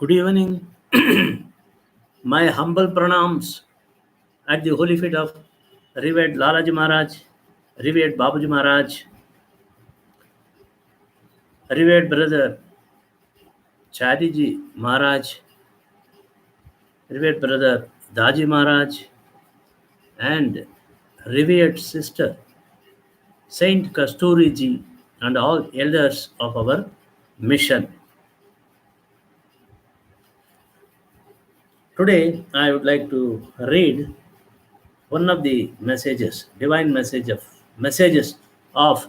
Good evening. My humble pranams at the holy feet of Rev.Babuji Maharaj, Rev.Babuji Maharaj, Revered Brother Chadiji Maharaj, Revered Brother Daji Maharaj, and Revered Sister Saint Kasturiji, and all elders of our mission. Today, I would like to read one of the divine messages of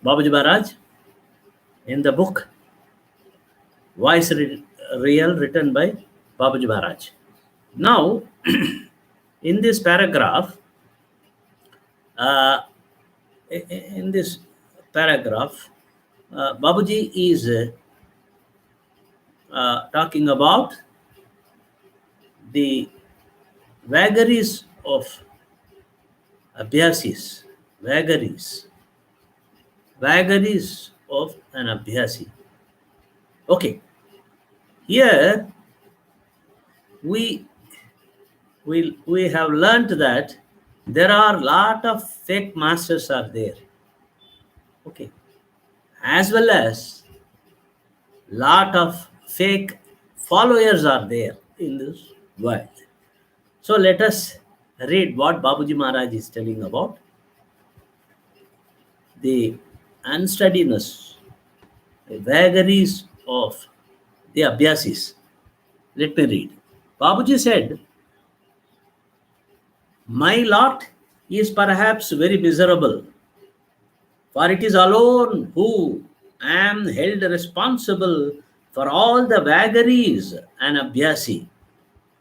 Babuji Maharaj in the book Voice Real, written by Babuji Maharaj. Now, in this paragraph, uh, Babuji is talking about the vagaries of abhyasis, vagaries of an abhyasi. Okay, here we have learnt that there are a lot of fake masters are there. Okay, as well as lot of fake followers are there in this world. So let us read what Babuji Maharaj is telling about the unsteadiness, the vagaries of the abhyasis. Let me read. Babuji said, "My lot is perhaps very miserable, for it is alone who am held responsible for all the vagaries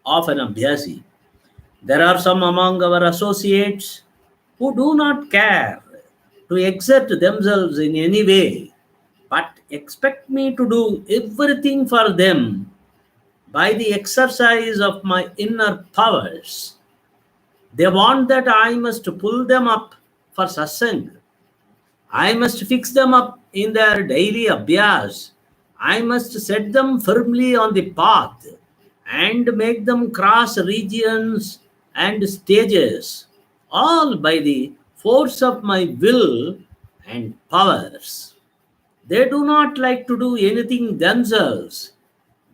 of an abhyasi. There are some among our associates who do not care to exert themselves in any way, but expect me to do everything for them by the exercise of my inner powers. They want that I must pull them up for satsang. I must fix them up in their daily abhyas. I must set them firmly on the path and make them cross regions and stages, all by the force of my will and powers. They do not like to do anything themselves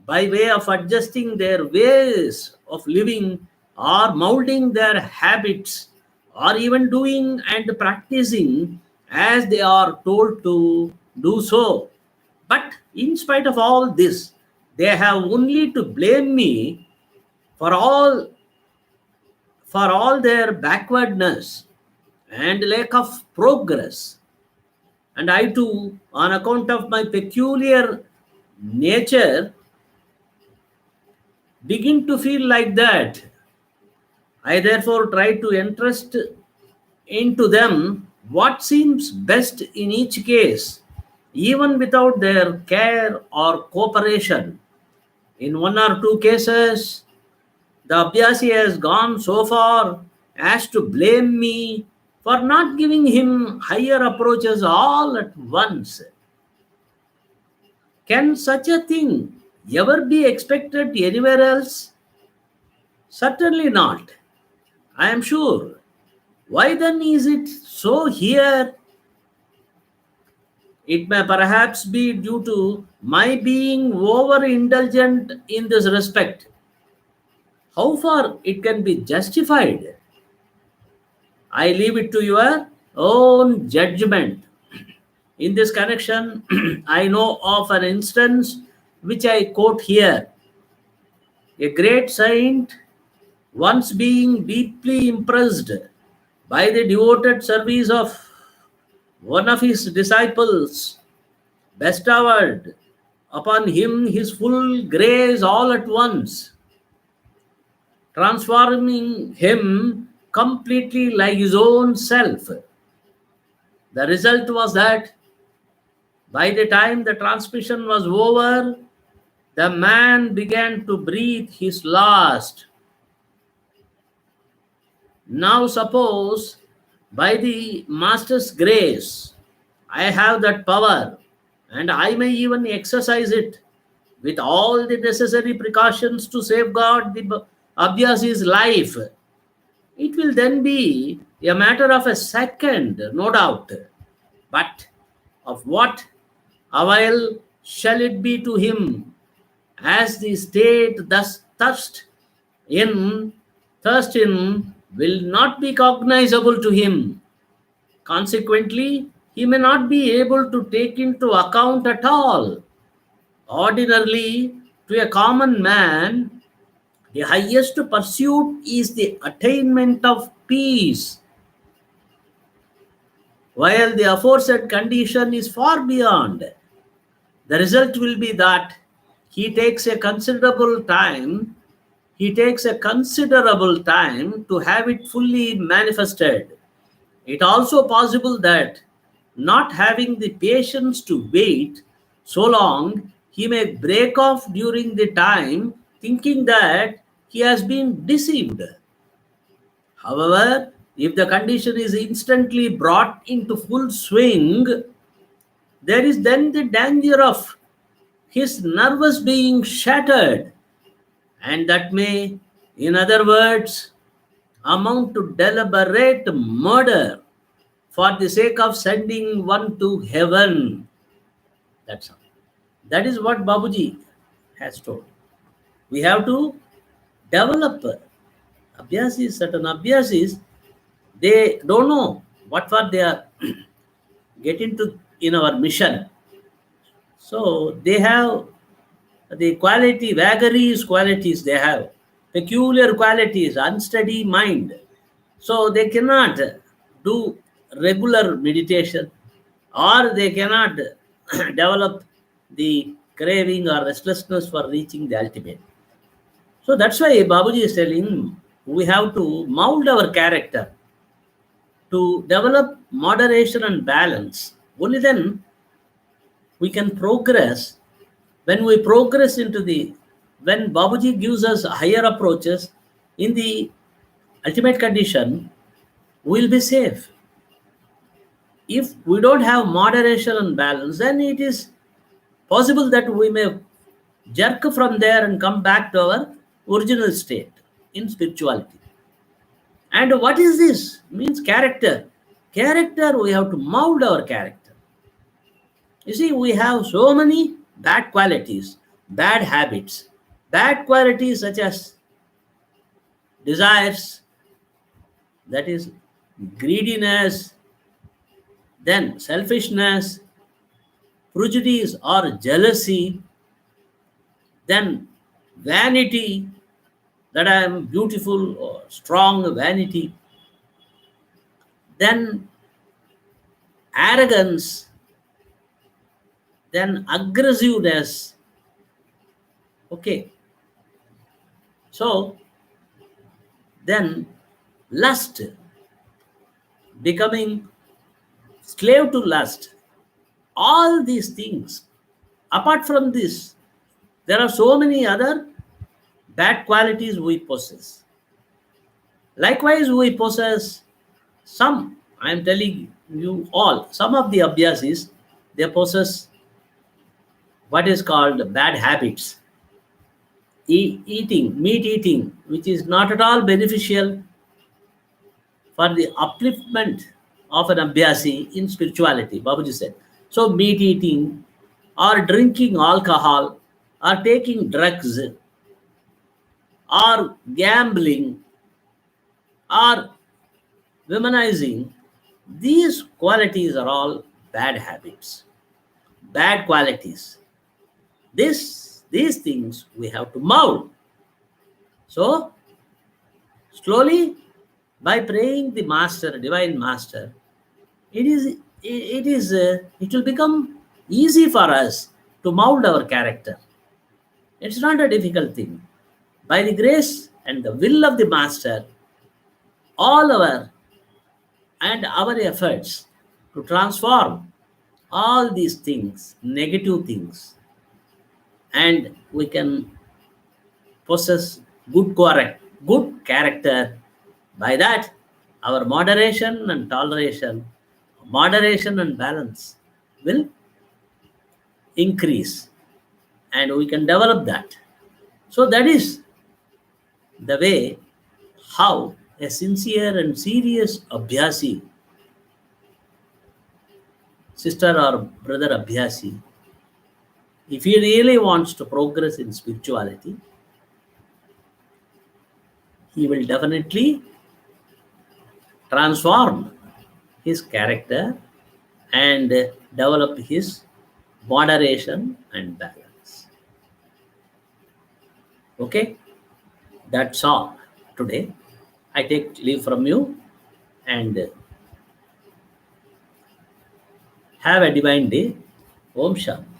by way of adjusting their ways of living or molding their habits or even doing and practicing as they are told to do so. But in spite of all this, they have only to blame me for all their backwardness and lack of progress. And I too, on account of my peculiar nature, begin to feel like that. I therefore try to entrust into them what seems best in each case, even without their care or cooperation. In one or two cases, the abhyasi has gone so far as to blame me for not giving him higher approaches all at once. Can such a thing ever be expected anywhere else? Certainly not, I am sure. Why then is it so here? It may perhaps be due to my being overindulgent in this respect. How far it can be justified, I leave it to your own judgment. In this connection, I know of an instance which I quote here. A great saint, once being deeply impressed by the devoted service of one of his disciples, bestowed upon him his full grace all at once, transforming him completely like his own self. The result was that by the time the transmission was over, the man began to breathe his last. Now, suppose by the Master's grace, I have that power and I may even exercise it. with all the necessary precautions to safeguard the Abhyasi's life, it will then be a matter of a second, no doubt. But of what avail shall it be to him, as the state thus in thirst in will not be cognizable to him. Consequently, he may not be able to take into account at all. Ordinarily, to a common man, the highest pursuit is the attainment of peace, while the aforesaid condition is far beyond. The result will be that he takes a considerable time to have it fully manifested. It also possible that, not having the patience to wait so long, he may break off during the time, thinking that he has been deceived. However, if the condition is instantly brought into full swing, there is then the danger of his nerves being shattered, and that may, in other words, amount to deliberate murder for the sake of sending one to heaven. That's all. That is what Babuji has told. We have to develop abhyasis. Certain abhyasis, they don't know what for they are getting to in our mission. So they have the quality, vagaries qualities they have, peculiar qualities, unsteady mind. So they cannot do regular meditation, or they cannot develop the craving or restlessness for reaching the ultimate. So that's why Babuji is telling we have to mold our character to develop moderation and balance. Only then we can progress. When we progress into when Babuji gives us higher approaches in the ultimate condition, we'll be safe. If we don't have moderation and balance, then it is possible that we may jerk from there and come back to our original state in spirituality. And what is this? Means character. Character, we have to mold our character. You see, we have so many bad qualities, bad habits, bad qualities such as desires, that is greediness, then selfishness, prejudice or jealousy, then vanity, that I am beautiful or strong vanity, then arrogance, then aggressiveness. Okay. So then lust, becoming slave to lust, all these things. Apart from this, there are so many other bad qualities we possess. Likewise, we possess some, I am telling you all, some of the abhyasis, they possess what is called bad habits. Eating, meat eating, which is not at all beneficial for the upliftment of an abhyasi in spirituality, Babuji said. So meat eating, or drinking alcohol, or taking drugs, or gambling, or womanizing, these qualities are all bad habits, bad qualities. These things we have to mold. So slowly, by praying the master, divine master, it will become easy for us to mold our character. It's not a difficult thing. By the grace and the will of the master, all our efforts to transform all these things, negative things, and we can possess good character. By that, our moderation and toleration, moderation and balance will increase, and we can develop that. So that is the way how a sincere and serious Abhyasi, sister or brother Abhyasi, if he really wants to progress in spirituality, he will definitely transform his character and develop his moderation and balance. Okay, that's all today. I take leave from you and have a divine day. Om Shanti.